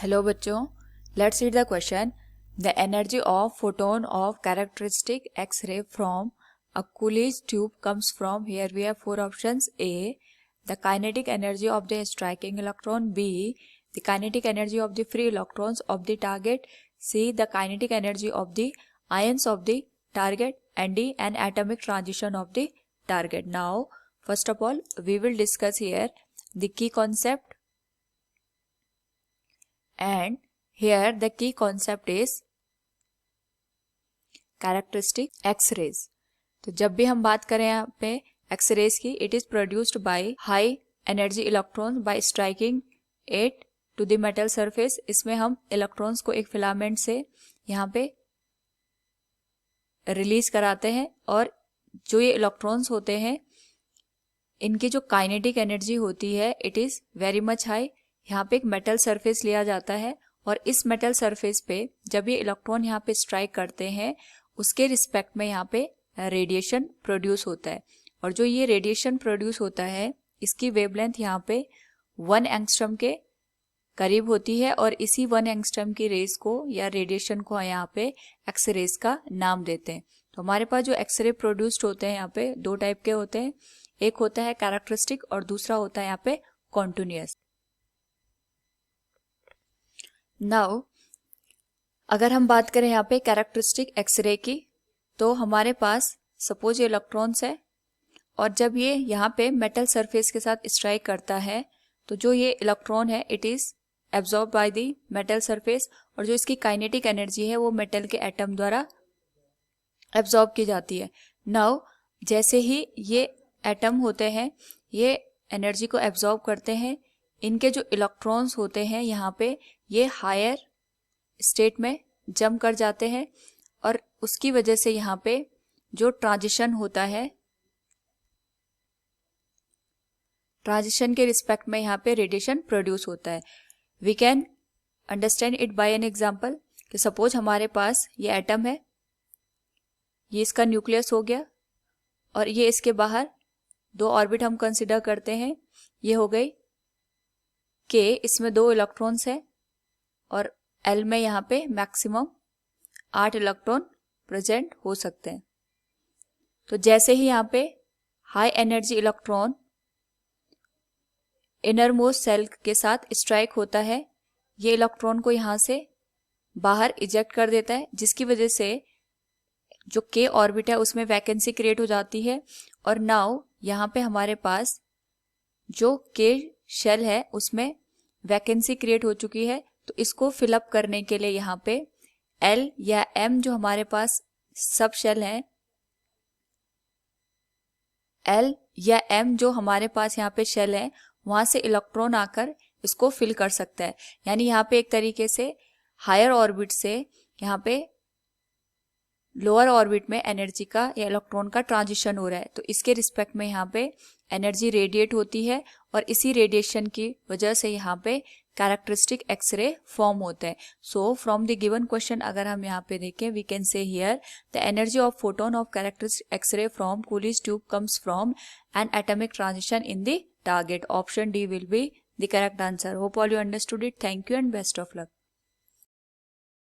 Hello बच्चों, let's read the question. The energy of photon of characteristic X ray from a Coolidge tube comes from, here we have four options: A, the kinetic energy of the striking electron; B, the kinetic energy of the free electrons of the target; C, the kinetic energy of the ions of the target; and D, an atomic transition of the target. Now, first of all, we will discuss here the key concept, and here the key concept is characteristic X-rays. तो जब भी हम बात करें यहाँ पे X-rays की, it is produced by high energy electrons by striking it to the metal surface. इसमें हम इलेक्ट्रॉन्स को एक फिलामेंट से यहाँ पे रिलीज कराते हैं, और जो ये इलेक्ट्रॉन्स होते हैं इनकी जो काइनेटिक एनर्जी होती है it is very much high. यहाँ पे एक मेटल सरफेस लिया जाता है, और इस मेटल सरफेस पे जब ये इलेक्ट्रॉन यहाँ पे स्ट्राइक करते हैं उसके रिस्पेक्ट में यहाँ पे रेडिएशन प्रोड्यूस होता है. और जो ये रेडिएशन प्रोड्यूस होता है इसकी वेवलेंथ यहाँ पे 1 एंगस्ट्रम के करीब होती है, और इसी 1 एंगस्ट्रम की रेज को या रेडिएशन को यहाँ पे एक्स रेज का नाम देते हैं. तो हमारे पास जो एक्सरे प्रोड्यूस्ड होते हैं यहाँ पे दो टाइप के होते हैं. एक होता है कैरेक्टरिस्टिक और दूसरा होता है यहाँ पे कॉन्टिन्यूअस. नाउ अगर हम बात करें यहाँ पे कैरेक्टरिस्टिक एक्सरे की, तो हमारे पास सपोज ये इलेक्ट्रॉन्स है, और जब ये यहाँ पे मेटल सरफेस के साथ स्ट्राइक करता है तो जो ये इलेक्ट्रॉन है it is absorb by the metal surface, और जो इसकी काइनेटिक एनर्जी है वो मेटल के एटम द्वारा एब्जॉर्ब की जाती है. नाउ जैसे ही ये एटम होते हैं ये एनर्जी को एब्जॉर्ब करते हैं, इनके जो इलेक्ट्रॉन्स होते हैं यहाँ पे ये हायर स्टेट में जंप कर जाते हैं, और उसकी वजह से यहाँ पे जो ट्रांजिशन होता है, ट्रांजिशन के रिस्पेक्ट में यहाँ पे रेडिएशन प्रोड्यूस होता है. We can understand it by an example कि सपोज हमारे पास ये एटम है, ये इसका न्यूक्लियस हो गया, और ये इसके बाहर दो ऑर्बिट हम कंसिडर करते हैं. ये हो गई के, इसमें 2 इलेक्ट्रॉन्स है, और एल में यहाँ पे मैक्सिमम 8 इलेक्ट्रॉन प्रेजेंट हो सकते हैं. तो जैसे ही यहाँ पे high energy electron innermost shell के साथ स्ट्राइक होता है, ये इलेक्ट्रॉन को यहाँ से बाहर इजेक्ट कर देता है, जिसकी वजह से जो के ऑर्बिट है उसमें वैकेंसी क्रिएट हो जाती है. और नाउ यहाँ पे हमारे पास जो के शेल है उसमें वैकेंसी क्रिएट हो चुकी है. तो इसको फिलअप करने के लिए यहाँ पे एल या एम जो हमारे पास सब शेल है, एल या एम जो हमारे पास यहाँ पे शेल है वहां से इलेक्ट्रॉन आकर इसको फिल कर सकता है. यानी यहाँ पे एक तरीके से हायर ऑर्बिट से यहाँ पे लोअर ऑर्बिट में एनर्जी का या इलेक्ट्रॉन का ट्रांजिशन हो रहा है. तो इसके रिस्पेक्ट में यहाँ पे एनर्जी रेडिएट होती है, और इसी रेडिएशन की वजह से यहाँ पे कैरेक्टरिस्टिक एक्सरे फॉर्म होते हैं. So from the given question अगर हम यहाँ पे देखें, we can say here the energy of photon of characteristic X-ray from Coolidge tube comes from an atomic transition in the target. Option D will be the correct answer. Hope all you understood it. Thank you and best of luck.